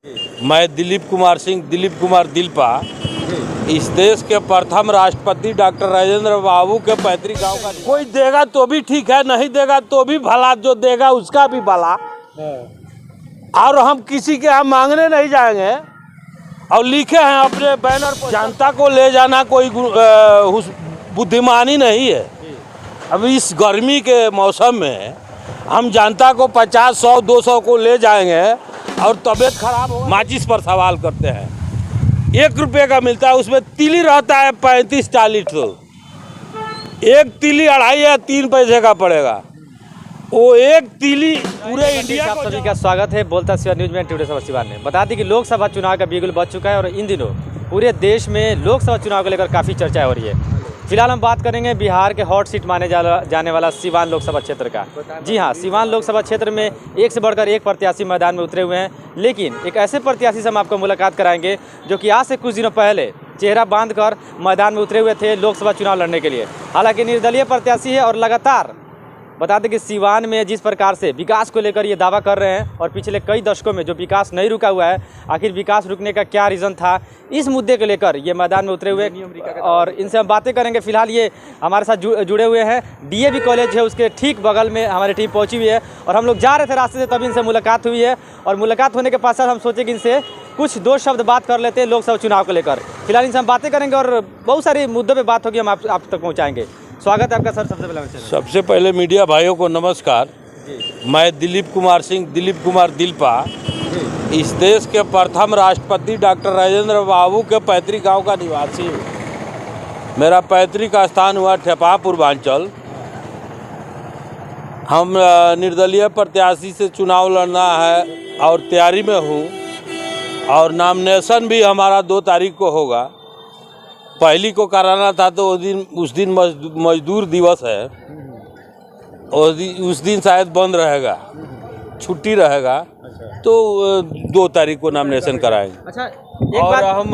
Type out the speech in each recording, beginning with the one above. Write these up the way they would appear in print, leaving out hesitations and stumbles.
मैं दिलीप कुमार दिलपा इस देश के प्रथम राष्ट्रपति डॉक्टर राजेंद्र बाबू के पैतृक गांव का। कोई देगा तो भी ठीक है, नहीं देगा तो भी भला, जो देगा उसका भी भला। और हम किसी के यहाँ मांगने नहीं जाएंगे। और लिखे हैं अपने बैनर पर, जनता को ले जाना कोई बुद्धिमानी नहीं है। अब इस गर्मी के मौसम में हम जनता को 50, 100, 200 को ले जाएंगे और तबीयत खराब हो। माचिस पर सवाल करते हैं, 1 रुपये का मिलता है, उसमें तिली रहता है 35-40 तो एक तिली 2.5 या 3 पैसे का पड़ेगा। वो एक तिली पूरे इंडिया को। सभी का स्वागत है बोलता सिवा न्यूज में टुडे सिवान में। बता दें कि लोकसभा चुनाव का बिगुल बज चुका है और इन दिनों पूरे देश में लोकसभा चुनाव को लेकर काफ़ी चर्चा हो रही है। फिलहाल हम बात करेंगे बिहार के हॉट सीट माने जाने वाला सिवान लोकसभा क्षेत्र का। जी हाँ, सिवान लोकसभा क्षेत्र में एक से बढ़कर एक प्रत्याशी मैदान में उतरे हुए हैं। लेकिन एक ऐसे प्रत्याशी से हम आपको मुलाकात कराएंगे जो कि आज से कुछ दिनों पहले चेहरा बांधकर मैदान में उतरे हुए थे लोकसभा चुनाव लड़ने के लिए। हालांकि निर्दलीय प्रत्याशी है और लगातार बता दें कि सिवान में जिस प्रकार से विकास को लेकर ये दावा कर रहे हैं और पिछले कई दशकों में जो विकास नहीं रुका हुआ है, आखिर विकास रुकने का क्या रीज़न था, इस मुद्दे को लेकर ये मैदान में उतरे हुए और इनसे हम बातें करेंगे। फिलहाल ये हमारे साथ जुड़े हुए हैं। डीएवी कॉलेज है उसके ठीक बगल में हमारी टीम पहुंची हुई है और हम लोग जा रहे थे रास्ते से, तभी इनसे मुलाकात हुई है। और मुलाकात होने के पश्चात हम सोचे कि इनसे कुछ 2 शब्द बात कर लेते हैं लोकसभा चुनाव को लेकर। फिलहाल इनसे हम बातें करेंगे और बहुत सारे मुद्दों पर बात होगी, हम आप तक पहुँचाएँगे। स्वागत है आपका सर। सबसे पहले मीडिया भाइयों को नमस्कार। मैं दिलीप कुमार दिलपा इस देश के प्रथम राष्ट्रपति डॉक्टर राजेंद्र बाबू के पैतृक गांव का निवासी हूँ। मेरा पैतृक स्थान हुआ ठेपा पूर्वांचल। हम निर्दलीय प्रत्याशी से चुनाव लड़ना है और तैयारी में हूँ और नॉमिनेशन भी हमारा 2 तारीख को होगा। पहली को कराना था तो उस दिन मजदूर दिवस है, उस दिन शायद बंद रहेगा, छुट्टी रहेगा। तो 2 तारीख को नॉमिनेशन कराएंगे। अच्छा, और हम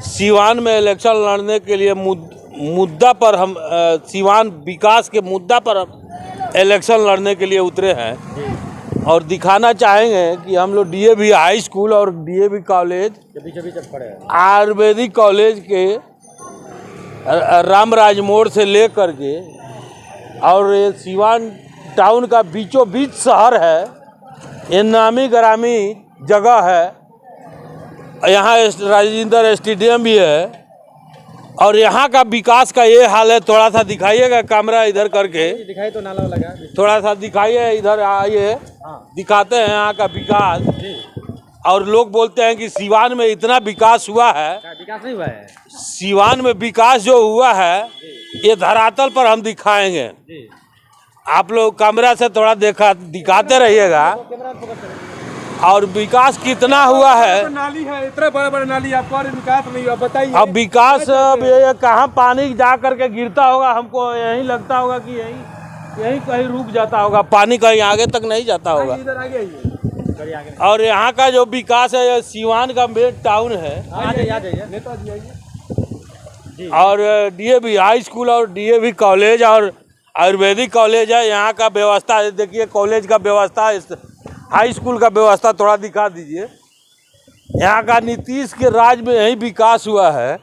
सिवान में इलेक्शन लड़ने के लिए मुद्दा पर हम सिवान विकास के मुद्दा पर इलेक्शन लड़ने के लिए उतरे हैं और दिखाना चाहेंगे कि हम लोग डीएवी हाई स्कूल और डीएवी कॉलेज, आयुर्वेदिक कॉलेज के रामराज मोड़ से लेकर के और ये सिवान टाउन का बीचों बीच शहर है, ये नामी ग्रामी जगह है। यहाँ राजेंद्र स्टेडियम भी है और यहाँ का विकास का ये हाल है। थोड़ा सा दिखाइएगा कैमरा इधर करके, दिखाई तो नाला लगा, थोड़ा सा दिखाइए, इधर आइए। दिखाते हैं यहाँ का विकास। और लोग बोलते हैं कि सिवान में इतना विकास हुआ है। विकास नहीं हुआ है सिवान में। विकास जो हुआ है ये धरातल पर हम दिखाएंगे। आप लोग कैमरा से थोड़ा दिखाते रहिएगा। और विकास कितना हुआ है, नाली है, इतने बड़े नाली, आपको विकास नहीं हुआ, बताइए। अब विकास कहाँ पानी जा करके गिरता होगा, हमको यही लगता होगा कि यही कहीं रुक जाता होगा, पानी कहीं आगे तक नहीं जाता होगा। इधर आगे आइए। और यहाँ का जो विकास है ये सिवान का मेन टाउन है। और डीएवी हाई स्कूल और डीएवी कॉलेज और आयुर्वेदिक कॉलेज है। यहाँ का व्यवस्था देखिए, कॉलेज का व्यवस्था, हाई स्कूल का व्यवस्था थोड़ा दिखा दीजिए। यहाँ का नीतीश के राज में यही विकास हुआ है।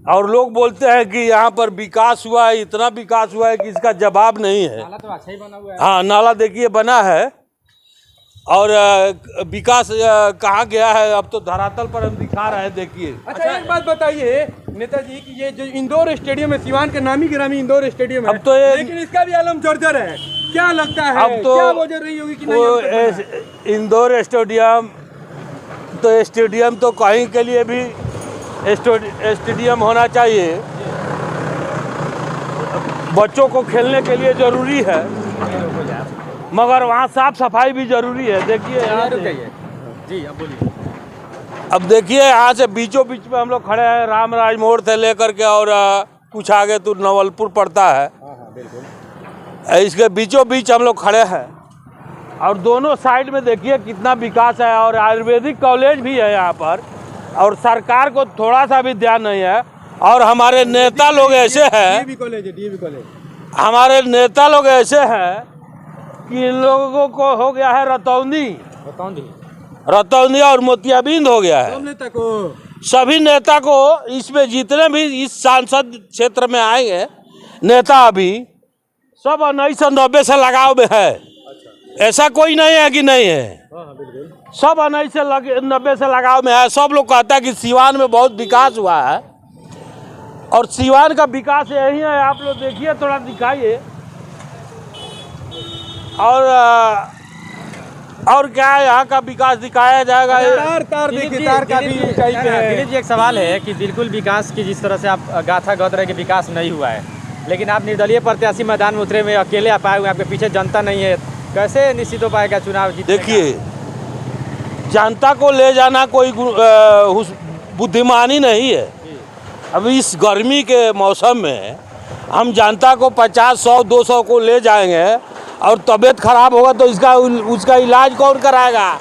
और लोग बोलते हैं कि यहाँ पर विकास हुआ है, इतना विकास हुआ है कि इसका जवाब नहीं है। नाला तो अच्छा ही बना हुआ है। हाँ, नाला देखिए बना है। और विकास कहाँ गया है, अब तो धरातल पर हम दिखा रहे हैं, देखिए। अच्छा, एक बात बताइए नेताजी कि ये जो इंदौर स्टेडियम है, सिवान के नामी ग्रामी इंदौर स्टेडियम है, अब तो लेकिन इसका भी आलम जर्जर है। क्या लगता है, अब तो क्या वजह रही होगी कि नहीं? इंदौर स्टेडियम तो कहीं के लिए भी स्टेडियम होना चाहिए। बच्चों को खेलने के लिए जरूरी है, मगर वहाँ साफ सफाई भी जरूरी है। देखिए यहाँ जी, अब बोलिए। अब देखिए यहाँ से बीचों बीच में हम लोग खड़े हैं, रामराज मोड़ से लेकर के और कुछ आगे तो नवलपुर पड़ता है। बिल्कुल। इसके बीचों बीच हम लोग खड़े हैं और दोनों साइड में देखिए कितना विकास है। और आयुर्वेदिक कॉलेज भी है यहाँ पर और सरकार को थोड़ा सा भी ध्यान नहीं है। और हमारे नेता लोग ऐसे हैं, डीएवी कॉलेज, हमारे नेता लोग ऐसे हैं कि इन लोगों को हो गया है रतौनी। रतौंधी और मोतियाबिंद हो गया है। सब नेता को सभी नेता को इसमें जितने भी इस सांसद क्षेत्र में आएंगे नेता अभी सब 1990 से लगाव में है। ऐसा कोई नहीं है कि नहीं है, सब 1990 से लगाव में है। सब लोग कहता है कि सीवान में बहुत विकास हुआ है और सीवान का विकास यही है। आप लोग देखिए, थोड़ा दिखाइए। और क्या है, यहाँ का विकास दिखाया जाएगा। तार देखिए, तार का भी ऊंचाई पे है। दिलीप जी, एक सवाल है कि बिल्कुल विकास की जिस तरह से आप गाथा गौत रहे कि विकास नहीं हुआ है, लेकिन आप निर्दलीय प्रत्याशी मैदान में उतरे में अकेले आप आए हुए, आपके पीछे जनता नहीं है, कैसे निश्चित हो पाएगा चुनाव जीतने का? देखिए, जनता को ले जाना कोई बुद्धिमानी नहीं है। अब इस गर्मी के मौसम में हम जनता को 50, 100, 200 को ले जाएंगे और तबीयत खराब होगा तो उसका इलाज कौन कराएगा?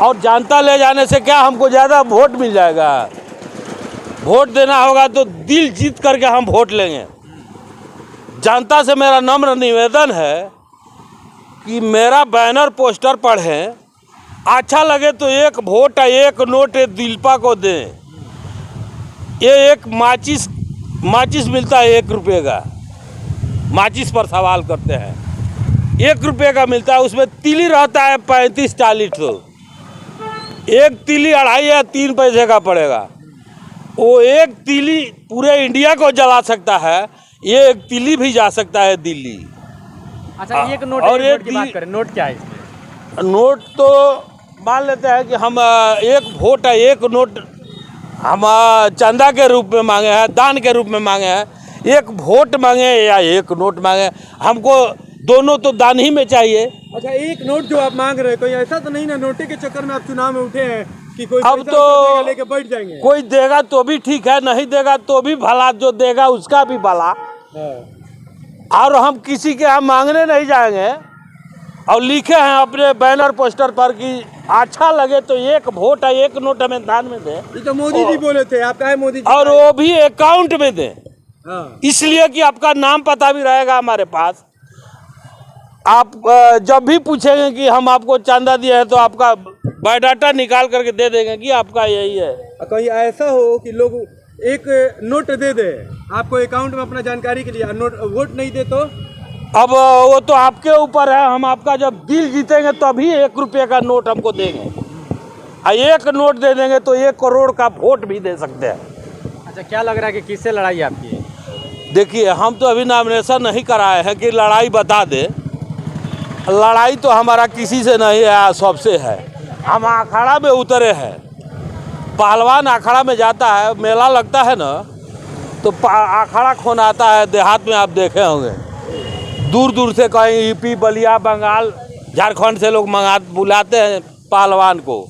और जनता ले जाने से क्या हमको ज़्यादा वोट मिल जाएगा? वोट देना होगा तो दिल जीत करके हम वोट लेंगे। जनता से मेरा नम्र निवेदन है कि मेरा बैनर पोस्टर पढ़ें, अच्छा लगे तो एक वोट, एक नोट दिलपा को दें। ये एक माचिस मिलता है 1 रुपये का, माचिस पर सवाल करते हैं। 1 रुपये का मिलता है, उसमें तिली रहता है 35-40 तो एक तिली 2.5 या 3 पैसे का पड़ेगा। वो एक तिली पूरे इंडिया को जला सकता है, ये एक तिली भी जा सकता है दिल्ली। अच्छा, एक नोट और एक एक नोट की बात करें, नोट क्या है इसमें? नोट तो मान लेते हैं कि हम एक वोट है, एक नोट हम चंदा के रूप में मांगे हैं, दान के रूप में मांगे हैं। एक वोट मांगे या एक नोट मांगे, हमको दोनों तो दान ही में चाहिए। अच्छा, एक नोट जो आप मांग रहे हैं, कोई ऐसा तो नहीं ना नोटे के चक्कर में आप चुनाव में उठे हैं कि कोई अब पैसा तो लेके बैठ जाएंगे? कोई देगा तो भी ठीक है, नहीं देगा तो भी भला, जो देगा उसका भी भला। और हम किसी के यहाँ मांगने नहीं जाएंगे। और लिखे हैं अपने बैनर पोस्टर पर कि अच्छा लगे तो एक वोट है, एक नोट हमें दान में दे। ये तो मोदी जी बोले थे, आप कहे मोदी जी? और वो भी अकाउंट में दें, हाँ। इसलिए कि आपका नाम पता भी रहेगा हमारे पास। आप जब भी पूछेंगे कि हम आपको चंदा दिए हैं तो आपका बायोडाटा निकाल करके दे देंगे कि आपका यही है। कहीं ऐसा हो कि लोग एक नोट दे दे आपको अकाउंट में अपना जानकारी के लिए, नोट वोट नहीं दे तो? अब वो तो आपके ऊपर है। हम आपका जब दिल जीतेंगे तभी 1 रुपये का नोट हमको देंगे। एक नोट दे देंगे तो 1 करोड़ का वोट भी दे सकते हैं। अच्छा, क्या लग रहा है कि किससे लड़ाई है आपकी? देखिए, हम तो अभी नॉमिनेशन नहीं कराए हैं कि लड़ाई बता दे। लड़ाई तो हमारा किसी से नहीं है, सबसे है। हम अखाड़ा में उतरे हैं। पहलवान अखाड़ा में जाता है, मेला लगता है ना, तो अखाड़ा खोन आता है। देहात में आप देखे होंगे, दूर दूर से कहीं यूपी, बलिया, बंगाल, झारखंड से लोग बुलाते हैं पहलवान को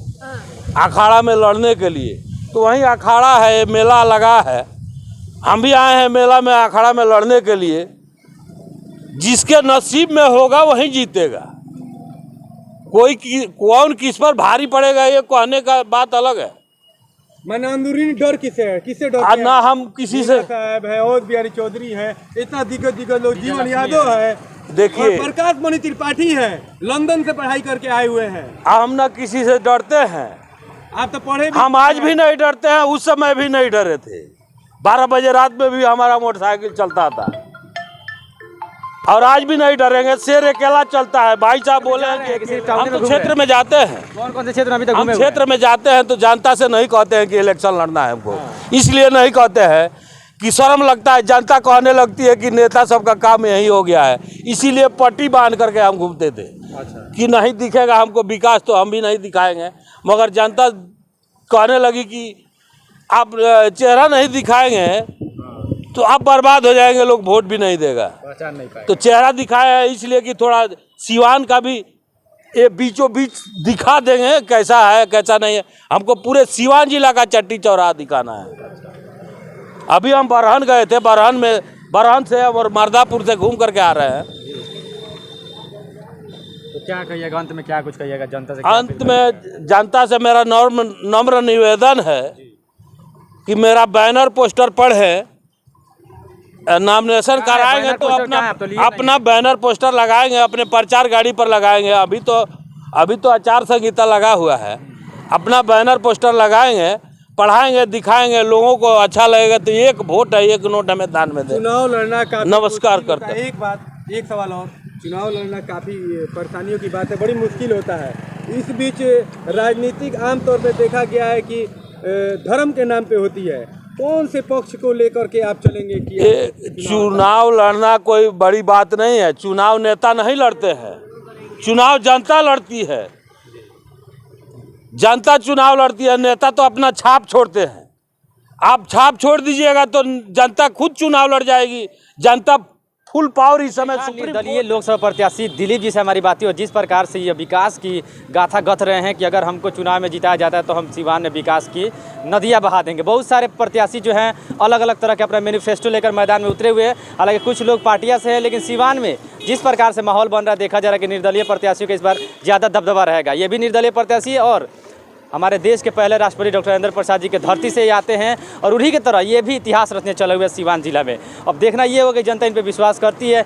अखाड़ा में लड़ने के लिए। तो वहीं अखाड़ा है, मेला लगा है। हम भी आए हैं मेला में, अखाड़ा में लड़ने के लिए। जिसके नसीब में होगा वही जीतेगा। कौन किस पर भारी पड़ेगा ये कहने का बात अलग है। मैंने अंदरूनी डर किसे है, किससे डर ना हम किसी से। साहब है, और बिहारी चौधरी है, इतना दिग्गज लोग, जीवन यादव है, देखिए, प्रकाश मणि त्रिपाठी है, लंदन से पढ़ाई करके आए हुए हैं। हम ना किसी से डरते हैं। आप तो पढ़े भी। हम आज भी नहीं डरते हैं, उस समय भी नहीं डरे थे। 12 बजे रात में भी हमारा मोटरसाइकिल चलता था और आज भी नहीं डरेंगे। शेर अकेला चलता है। भाई साहब बोले हैं कि हम तो क्षेत्र में जाते हैं। कौन से क्षेत्र में अभी तक हम घूमे? क्षेत्र में जाते हैं तो जनता से नहीं कहते हैं कि इलेक्शन लड़ना है हमको। इसलिए नहीं कहते हैं कि शर्म लगता है। जनता कहने लगती है कि नेता सबका काम यही हो गया है, इसीलिए पट्टी बांध करके हम घूमते थे। अच्छा। कि नहीं दिखेगा हमको विकास तो हम भी नहीं दिखाएंगे। मगर जनता कहने लगी कि आप चेहरा नहीं दिखाएंगे तो आप बर्बाद हो जाएंगे, लोग वोट भी नहीं देगा। पहचान नहीं पाए तो चेहरा दिखाया है, इसलिए कि थोड़ा सीवान का भी ये बीचों बीच दिखा देंगे कैसा है कैसा नहीं है। हमको पूरे सीवान जिला का चट्टी चौराहा दिखाना है। अभी हम बरहन गए थे, बरहन से और मर्दापुर से घूम करके आ रहे हैं। तो क्या कहिएगा अंत में, क्या कुछ कहिएगा जनता से? अंत में जनता से मेरा नम्र निवेदन है कि मेरा बैनर पोस्टर पढ़े, नॉमिनेशन कराएंगे तो अपना बैनर पोस्टर लगाएंगे, अपने प्रचार गाड़ी पर लगाएंगे। अभी तो अभी तो आचार संहिता लगा हुआ है, अपना बैनर पोस्टर लगाएंगे, पढ़ाएंगे, दिखाएंगे, लोगों को अच्छा लगेगा तो एक वोट है, एक नोट हमें दान में दे। चुनाव लड़ना काफी नमस्कार मुश्किल होता करते है। एक सवाल और, चुनाव लड़ना काफ़ी परेशानियों की बात है, बड़ी मुश्किल होता है। इस बीच राजनीतिक आमतौर पे देखा गया है कि धर्म के नाम पे होती है। कौन से पक्ष को लेकर के आप चलेंगे कि चुनाव लड़ना कोई बड़ी बात नहीं है। चुनाव नेता नहीं लड़ते हैं, चुनाव जनता लड़ती है। जनता चुनाव लड़ती है, नेता तो अपना छाप छोड़ते हैं। आप छाप छोड़ दीजिएगा तो जनता खुद चुनाव लड़ जाएगी। जनता फुल पावर इस समय निर्दलीय लोकसभा प्रत्याशी दिलीप जी से हमारी बात हुई और जिस प्रकार से ये विकास की गाथा गथ रहे हैं कि अगर हमको चुनाव में जिताया जाता है तो हम सिवान में विकास की नदियां बहा देंगे। बहुत सारे प्रत्याशी जो हैं अलग अलग तरह के अपना मैनिफेस्टो लेकर मैदान में उतरे हुए हैं। हालांकि कुछ लोग पार्टियां से हैं, लेकिन सिवान में जिस प्रकार से माहौल बन रहा है देखा जा रहा है कि निर्दलीय प्रत्याशियों का इस बार ज़्यादा दबदबा रहेगा। ये भी निर्दलीय प्रत्याशी और हमारे देश के पहले राष्ट्रपति डॉक्टर राजेंद्र प्रसाद जी के धरती से आते हैं और उन्हीं की तरह ये भी इतिहास रचने चले हुए सिवान जिला में। अब देखना ये होगा कि जनता इन पे विश्वास करती है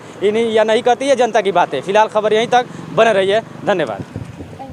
या नहीं करती है, जनता की बात है। फिलहाल खबर यहीं तक, बने रहिए, धन्यवाद।